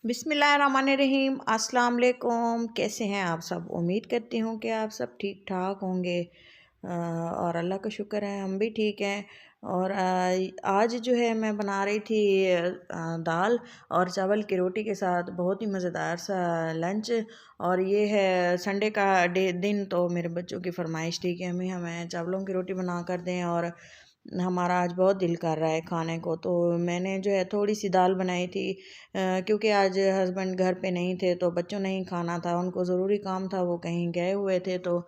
बिस्मिल्लाहिर्रहमानिर्रहीम। अस्सलाम वालेकुम। कैसे हैं आप सब? उम्मीद करती हूँ कि आप सब ठीक ठाक होंगे। और अल्लाह का शुक्र है हम भी ठीक हैं। और आज जो है मैं बना रही थी दाल और चावल की रोटी के साथ बहुत ही मज़ेदार सा लंच। और ये है संडे का दिन, तो मेरे बच्चों की फरमाइश थी कि हमें चावलों की रोटी बना कर दें, और हमारा आज बहुत दिल कर रहा है खाने को। तो मैंने जो है थोड़ी सी दाल बनाई थी, क्योंकि आज हस्बैंड घर पे नहीं थे तो बच्चों ने ही खाना था, उनको ज़रूरी काम था, वो कहीं गए हुए थे। तो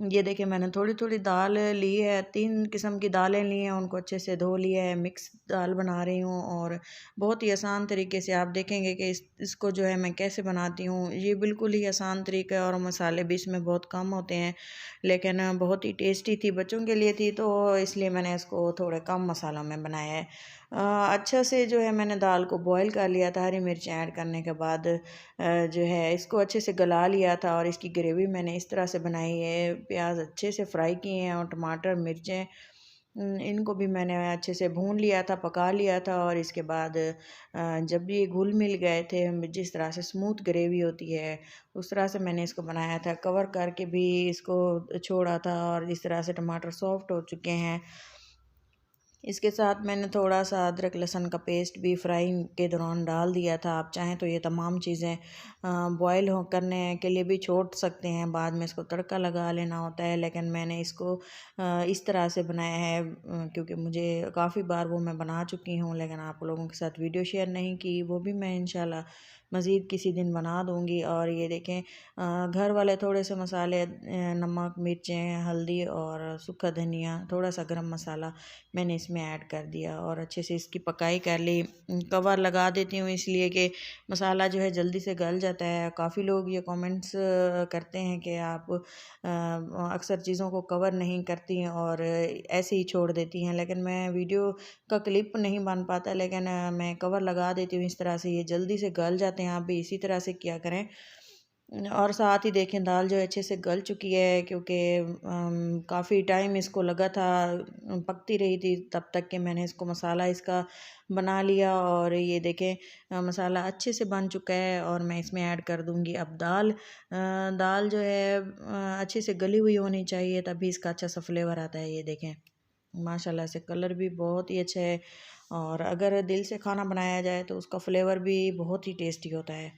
ये देखिए मैंने थोड़ी थोड़ी दाल ली है, 3 किस्म की दालें ली हैं, उनको अच्छे से धो लिया है, मिक्स दाल बना रही हूँ। और बहुत ही आसान तरीके से आप देखेंगे कि इसको जो है मैं कैसे बनाती हूँ। ये बिल्कुल ही आसान तरीका है और मसाले भी इसमें बहुत कम होते हैं, लेकिन बहुत ही टेस्टी थी, बच्चों के लिए थी, तो इसलिए मैंने इसको थोड़े कम मसालों में बनाया है। अच्छा से जो है मैंने दाल को बॉईल कर लिया था, हरी मिर्च ऐड करने के बाद जो है इसको अच्छे से गला लिया था, और इसकी ग्रेवी मैंने इस तरह से बनाई है। प्याज अच्छे से फ्राई किए हैं और टमाटर मिर्चें, इनको भी मैंने अच्छे से भून लिया था, पका लिया था। और इसके बाद जब ये घुल मिल गए थे, जिस तरह से स्मूथ ग्रेवी होती है उस तरह से मैंने इसको बनाया था, कवर करके भी इसको छोड़ा था। और इस तरह से टमाटर सॉफ्ट हो चुके हैं। इसके साथ मैंने थोड़ा सा अदरक लहसुन का पेस्ट भी फ्राई के दौरान डाल दिया था। आप चाहें तो ये तमाम चीज़ें बॉयल हो करने के लिए भी छोड़ सकते हैं, बाद में इसको तड़का लगा लेना होता है, लेकिन मैंने इसको इस तरह से बनाया है क्योंकि मुझे काफ़ी बार वो मैं बना चुकी हूँ, लेकिन आप लोगों के साथ वीडियो शेयर नहीं की। वो भी मैं इंशाल्लाह मज़ीद किसी दिन बना दूँगी। और ये देखें घर वाले थोड़े से मसाले, नमक मिर्चें हल्दी और सूखा धनिया, थोड़ा सा गरम मसाला मैंने इसमें ऐड कर दिया और अच्छे से इसकी पकाई कर ली। कवर लगा देती हूँ इसलिए कि मसाला जो है जल्दी से गल जाता है। काफ़ी लोग ये कमेंट्स करते हैं कि आप अक्सर चीज़ों को कवर नहीं करती हैं और ऐसे ही छोड़ देती हैं, लेकिन मैं वीडियो का क्लिप नहीं बन पाता, लेकिन मैं कवर लगा देती हूँ, इस तरह से ये जल्दी से गल जाते हैं। आप भी इसी तरह से किया करें। और साथ ही देखें दाल जो है अच्छे से गल चुकी है, क्योंकि काफ़ी टाइम इसको लगा था, पकती रही थी, तब तक कि मैंने इसको मसाला इसका बना लिया। और ये देखें मसाला अच्छे से बन चुका है और मैं इसमें ऐड कर दूंगी अब दाल। दाल जो है अच्छे से गली हुई होनी चाहिए, तभी इसका अच्छा सा फ्लेवर आता है। ये देखें माशाल्लाह से कलर भी बहुत ही अच्छा है, और अगर दिल से खाना बनाया जाए तो उसका फ्लेवर भी बहुत ही टेस्टी होता है।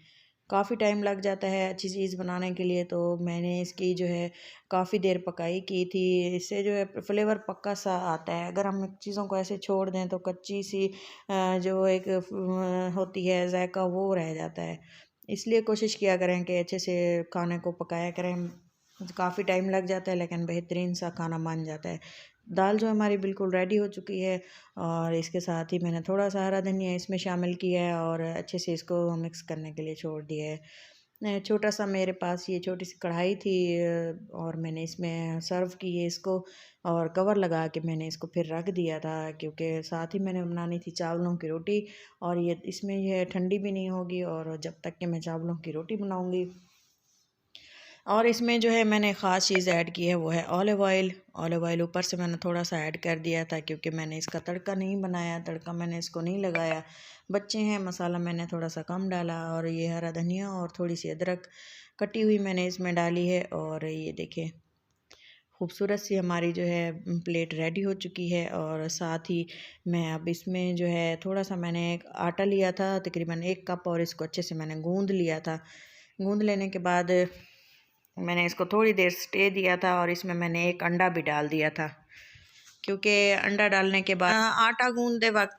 काफ़ी टाइम लग जाता है अच्छी चीज़ बनाने के लिए, तो मैंने इसकी जो है काफ़ी देर पकाई की थी। इससे जो है फ्लेवर पक्का सा आता है। अगर हम चीज़ों को ऐसे छोड़ दें तो कच्ची सी जो एक होती है जायका, वो रह जाता है। इसलिए कोशिश किया करें कि अच्छे से खाने को पकाया करें। काफ़ी टाइम लग जाता है लेकिन बेहतरीन सा खाना बन जाता है। दाल जो हमारी बिल्कुल रेडी हो चुकी है, और इसके साथ ही मैंने थोड़ा सा हरा धनिया इसमें शामिल किया है और अच्छे से इसको मिक्स करने के लिए छोड़ दिया है। छोटा सा मेरे पास ये छोटी सी कढ़ाई थी, और मैंने इसमें सर्व की है इसको, और कवर लगा के मैंने इसको फिर रख दिया था, क्योंकि साथ ही मैंने बनानी थी चावलों की रोटी। और ये इसमें ये ठंडी भी नहीं होगी, और जब तक कि मैं चावलों की रोटी बनाऊँगी। और इसमें जो है मैंने ख़ास चीज़ ऐड की है, वो है ऑलिव ऑयल। ऑलिव ऑयल ऊपर से मैंने थोड़ा सा ऐड कर दिया था, क्योंकि मैंने इसका तड़का नहीं बनाया, तड़का मैंने इसको नहीं लगाया। बच्चे हैं, मसाला मैंने थोड़ा सा कम डाला। और ये हरा धनिया और थोड़ी सी अदरक कटी हुई मैंने इसमें डाली है। और ये देखिए खूबसूरत सी हमारी जो है प्लेट रेडी हो चुकी है। और साथ ही मैं अब इसमें जो है थोड़ा सा मैंने एक आटा लिया था, तकरीबन 1 कप, और इसको अच्छे से मैंने गूँध लिया था। गूँध लेने के बाद मैंने इसको थोड़ी देर स्टे दिया था, और इसमें मैंने एक अंडा भी डाल दिया था, क्योंकि अंडा डालने के बाद आटा गूंदते वक्त,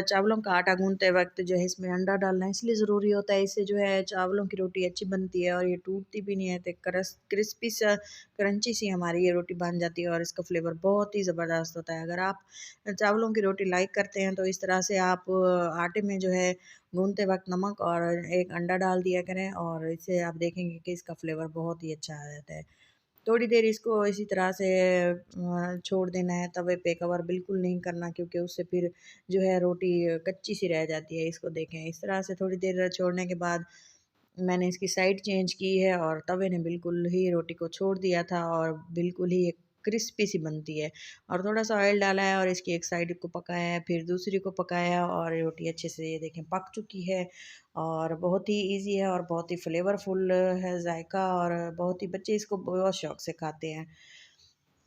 चावलों का आटा गूंदते वक्त जो है इसमें अंडा डालना इसलिए ज़रूरी होता है। इससे जो है चावलों की रोटी अच्छी बनती है और ये टूटती भी नहीं है, तो क्रिस्पी सा क्रंची सी हमारी ये रोटी बन जाती है, और इसका फ्लेवर बहुत ही ज़बरदस्त होता है। अगर आप चावलों की रोटी लाइक करते हैं तो इस तरह से आप आटे में जो है गूंदते वक्त नमक और एक अंडा डाल दिया करें, और इससे आप देखेंगे कि इसका फ्लेवर बहुत ही अच्छा आ जाता है। थोड़ी देर इसको इसी तरह से छोड़ देना है, तवे पे कवर बिल्कुल नहीं करना, क्योंकि उससे फिर जो है रोटी कच्ची सी रह जाती है। इसको देखें इस तरह से थोड़ी देर छोड़ने के बाद मैंने इसकी साइड चेंज की है, और तवे ने बिल्कुल ही रोटी को छोड़ दिया था, और बिल्कुल ही एक क्रिस्पी सी बनती है। और थोड़ा सा ऑयल डाला है और इसकी एक साइड को पकाया है, फिर दूसरी को पकाया और रोटी अच्छे से ये देखें पक चुकी है। और बहुत ही इजी है और बहुत ही फ्लेवरफुल है जायका, और बहुत ही बच्चे इसको बहुत शौक से खाते हैं।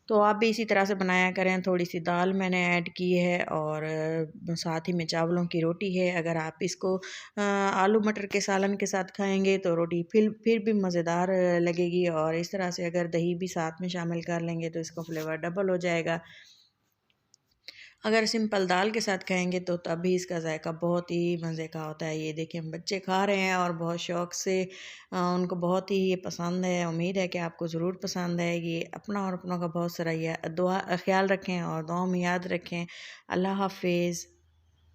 तो आप भी इसी तरह से बनाया करें। थोड़ी सी दाल मैंने ऐड की है और साथ ही में चावलों की रोटी है। अगर आप इसको आलू मटर के सालन के साथ खाएंगे तो रोटी फिर भी मज़ेदार लगेगी, और इस तरह से अगर दही भी साथ में शामिल कर लेंगे तो इसका फ्लेवर डबल हो जाएगा। अगर सिंपल दाल के साथ खाएंगे तो तब भी इसका जायका बहुत ही मज़े का होता है। ये देखिए बच्चे खा रहे हैं और बहुत शौक़ से, उनको बहुत ही ये पसंद है। उम्मीद है कि आपको ज़रूर पसंद आएगी। अपना और अपनों का बहुत सारा दुआ ख्याल रखें और दुआ में याद रखें। अल्लाह हाफ़िज़।